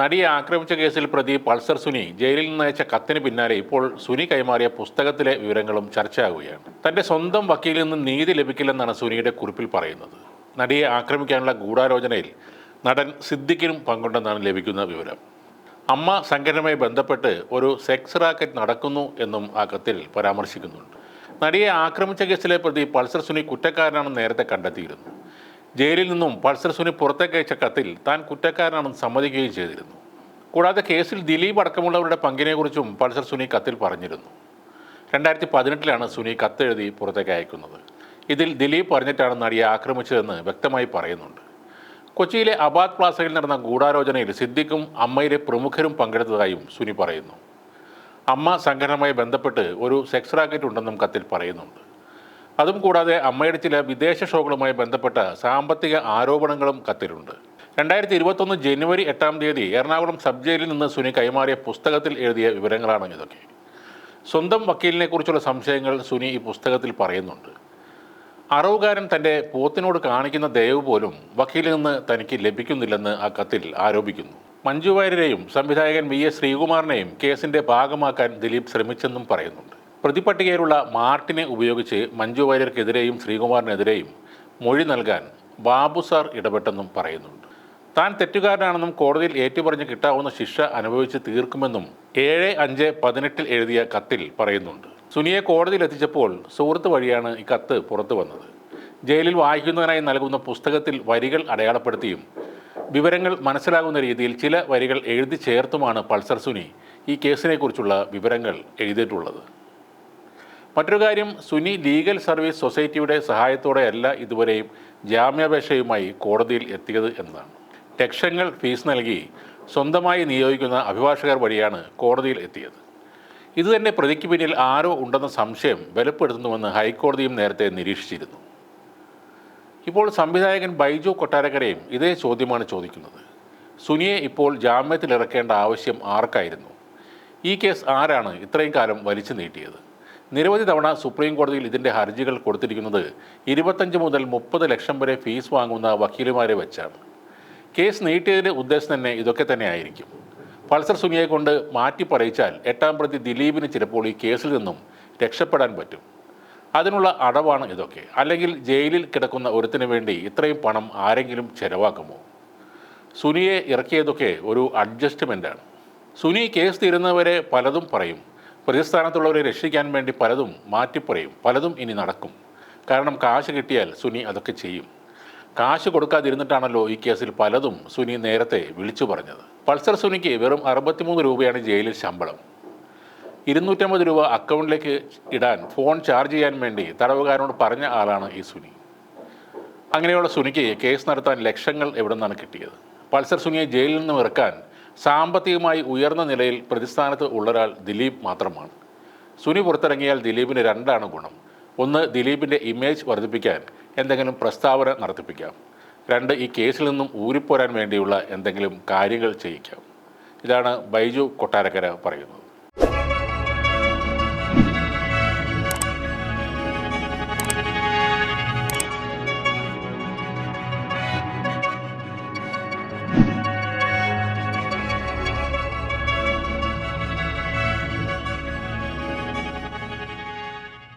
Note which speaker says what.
Speaker 1: നടിയെ ആക്രമിച്ച കേസിൽ പ്രതി പൾസർ സുനി ജയിലിൽ നിന്ന് അയച്ച കത്തിന് പിന്നാലെ ഇപ്പോൾ സുനി കൈമാറിയ പുസ്തകത്തിലെ വിവരങ്ങളും ചർച്ചയാകുകയാണ്. തന്റെ സ്വന്തം വക്കീലിൽ നിന്ന് നീതി ലഭിക്കില്ലെന്നാണ് സുനിയുടെ കുറിപ്പിൽ പറയുന്നത്. നടിയെ ആക്രമിക്കാനുള്ള ഗൂഢാലോചനയിൽ നടൻ സിദ്ദിഖിനും പങ്കുണ്ടെന്നാണ് ലഭിക്കുന്ന വിവരം. അമ്മ സംഘടനയുമായി ബന്ധപ്പെട്ട് ഒരു സെക്സ് റാക്കറ്റ് നടക്കുന്നു എന്നും ആ കത്തിൽ പരാമർശിക്കുന്നുണ്ട്. നടിയെ ആക്രമിച്ച കേസിലെ പ്രതി പൾസർ സുനി കുറ്റക്കാരനാണെന്ന് നേരത്തെ കണ്ടെത്തിയിരുന്നു. ജയിലിൽ നിന്നും പൾസർ സുനി പുറത്തേക്ക് അയച്ച കത്തിൽ താൻ കുറ്റക്കാരനാണെന്ന് സമ്മതിക്കുകയും ചെയ്തിരുന്നു. കൂടാതെ കേസിൽ ദിലീപ് അടക്കമുള്ളവരുടെ പങ്കിനെക്കുറിച്ചും പൾസർ സുനി കത്തിൽ പറഞ്ഞിരുന്നു. 2018 സുനി കത്തെഴുതി പുറത്തേക്ക് അയക്കുന്നത്. ഇതിൽ ദിലീപ് പറഞ്ഞിട്ടാണ് നടിയെ ആക്രമിച്ചതെന്ന് വ്യക്തമായി പറയുന്നുണ്ട്. കൊച്ചിയിലെ അബാദ് പ്ലാസയിൽ നടന്ന ഗൂഢാലോചനയിൽ സിദ്ദിഖും അമ്മയിലെ പ്രമുഖരും പങ്കെടുത്തതായും സുനി പറയുന്നു. അമ്മ സംഘടനയുമായി ബന്ധപ്പെട്ട് ഒരു സെക്സ് റാക്കറ്റ് ഉണ്ടെന്നും കത്തിൽ പറയുന്നുണ്ട്. അതും കൂടാതെ അമ്മയുടെ ചില വിദേശ ഷോകളുമായി ബന്ധപ്പെട്ട സാമ്പത്തിക ആരോപണങ്ങളും കത്തിലുണ്ട്. 2021 ജനുവരി 8 എറണാകുളം സബ് ജയിലിൽ നിന്ന് സുനി കൈമാറിയ പുസ്തകത്തിൽ എഴുതിയ വിവരങ്ങളാണ് ഇതൊക്കെ. സ്വന്തം വക്കീലിനെ കുറിച്ചുള്ള സംശയങ്ങൾ സുനി ഈ പുസ്തകത്തിൽ പറയുന്നുണ്ട്. അറവുകാരൻ തൻ്റെ പോത്തിനോട് കാണിക്കുന്ന ദയവ് പോലും വക്കീലിൽ നിന്ന് തനിക്ക് ലഭിക്കുന്നില്ലെന്ന് ആ കത്തിൽ ആരോപിക്കുന്നു. മഞ്ജു വാര്യരെയും സംവിധായകൻ VS ശ്രീകുമാറിനെയും കേസിൻ്റെ ഭാഗമാക്കാൻ ദിലീപ് ശ്രമിച്ചെന്നും പറയുന്നുണ്ട്. പ്രതിപട്ടികയിലുള്ള മാർട്ടിനെ ഉപയോഗിച്ച് മഞ്ജു വാര്യർക്കെതിരെയും ശ്രീകുമാറിനെതിരെയും മൊഴി നൽകാൻ ബാബു സാർ ഇടപെട്ടെന്നും പറയുന്നുണ്ട്. താൻ തെറ്റുകാരനാണെന്നും കോടതിയിൽ ഏറ്റുപറഞ്ഞ് കിട്ടാവുന്ന ശിക്ഷ അനുഭവിച്ച് തീർക്കുമെന്നും 7/5/18 എഴുതിയ കത്തിൽ പറയുന്നുണ്ട്. സുനിയെ കോടതിയിൽ എത്തിച്ചപ്പോൾ സുഹൃത്ത് വഴിയാണ് ഈ കത്ത് പുറത്തു വന്നത്. ജയിലിൽ വായിക്കുന്നതിനായി നൽകുന്ന പുസ്തകത്തിൽ വരികൾ അടയാളപ്പെടുത്തിയും വിവരങ്ങൾ മനസ്സിലാകുന്ന രീതിയിൽ ചില വരികൾ എഴുതി ചേർത്തുമാണ് പൾസർ സുനി ഈ കേസിനെക്കുറിച്ചുള്ള വിവരങ്ങൾ എഴുതിയിട്ടുള്ളത്. മറ്റൊരു കാര്യം, സുനി ലീഗൽ സർവീസ് സൊസൈറ്റിയുടെ സഹായത്തോടെയല്ല ഇതുവരെയും ജാമ്യാപേക്ഷയുമായി കോടതിയിൽ എത്തിയത് എന്നതാണ്. ലക്ഷങ്ങൾ ഫീസ് നൽകി സ്വന്തമായി നിയോഗിക്കുന്ന അഭിഭാഷകർ വഴിയാണ് കോടതിയിൽ എത്തിയത്. ഇതുതന്നെ പ്രതിക്ക് പിന്നിൽ ആരോ ഉണ്ടെന്ന സംശയം ബലപ്പെടുത്തുന്നുവെന്ന് ഹൈക്കോടതിയും നേരത്തെ നിരീക്ഷിച്ചിരുന്നു. ഇപ്പോൾ സംവിധായകൻ ബൈജു കൊട്ടാരക്കരയും ഇതേ ചോദ്യമാണ് ചോദിക്കുന്നത്. സുനിയെ ഇപ്പോൾ ജാമ്യത്തിലിറക്കേണ്ട ആവശ്യം ആർക്കായിരുന്നു? ഈ കേസ് ആരാണ് ഇത്രയും കാലം വലിച്ചു നീട്ടിയത്? നിരവധി തവണ സുപ്രീം കോടതിയിൽ ഇതിൻ്റെ ഹർജികൾ കൊടുത്തിരിക്കുന്നത് 25 മുതൽ 30 ലക്ഷം വരെ ഫീസ് വാങ്ങുന്ന വക്കീലുമാരെ വെച്ചാണ്. കേസ് നീട്ടിയതിൻ്റെ ഉദ്ദേശം തന്നെ ഇതൊക്കെ തന്നെ ആയിരിക്കും. പൾസർ സുനിയെ കൊണ്ട് മാറ്റി പറയിച്ചാൽ 8ാം പ്രതി ദിലീപിന് ചിലപ്പോൾ ഈ കേസിൽ നിന്നും രക്ഷപ്പെടാൻ പറ്റും. അതിനുള്ള അടവാണ് ഇതൊക്കെ. അല്ലെങ്കിൽ ജയിലിൽ കിടക്കുന്ന ഒരുത്തിന് വേണ്ടി ഇത്രയും പണം ആരെങ്കിലും ചെലവാക്കുമോ? സുനിയെ ഇറക്കിയതൊക്കെ ഒരു അഡ്ജസ്റ്റ്മെൻറ്റാണ്. സുനി കേസ് തീരുന്നവരെ പലതും പറയും. പ്രതിസ്ഥാനത്തുള്ളവരെ രക്ഷിക്കാൻ വേണ്ടി പലതും മാറ്റിപ്പറയും. പലതും ഇനി നടക്കും. കാരണം കാശ് കിട്ടിയാൽ സുനി അതൊക്കെ ചെയ്യും. കാശ് കൊടുക്കാതിരുന്നിട്ടാണല്ലോ ഈ കേസിൽ പലതും സുനി നേരത്തെ വിളിച്ചു പറഞ്ഞത്. പൾസർ സുനിക്ക് വെറും 63 രൂപയാണ് ജയിലിൽ ശമ്പളം. 250 രൂപ അക്കൗണ്ടിലേക്ക് ഇടാൻ ഫോൺ ചാർജ് ചെയ്യാൻ വേണ്ടി തടവുകാരനോട് പറഞ്ഞ ആളാണ് ഈ സുനി. അങ്ങനെയുള്ള സുനിക്ക് കേസ് നടത്താൻ ലക്ഷങ്ങൾ എവിടെ നിന്നാണ് കിട്ടിയത്? പൾസർ സുനിയെ ജയിലിൽ നിന്നും ഇറക്കാൻ സാമ്പത്തികമായി ഉയർന്ന നിലയിൽ പ്രതിസ്ഥാനത്ത് ഉള്ളൊരാൾ ദിലീപ് മാത്രമാണ്. സുനി പുറത്തിറങ്ങിയാൽ ദിലീപിന് 2 ഗുണം. 1, ദിലീപിൻ്റെ ഇമേജ് വർദ്ധിപ്പിക്കാൻ എന്തെങ്കിലും പ്രസ്താവന നടത്തിപ്പിക്കാം. 2, ഈ കേസിൽ നിന്നും ഊരിപ്പോരാൻ വേണ്ടിയുള്ള എന്തെങ്കിലും കാര്യങ്ങൾ ചെയ്യിക്കാം. ഇതാണ് ബൈജു കൊട്ടാരക്കര പറയുന്നത്.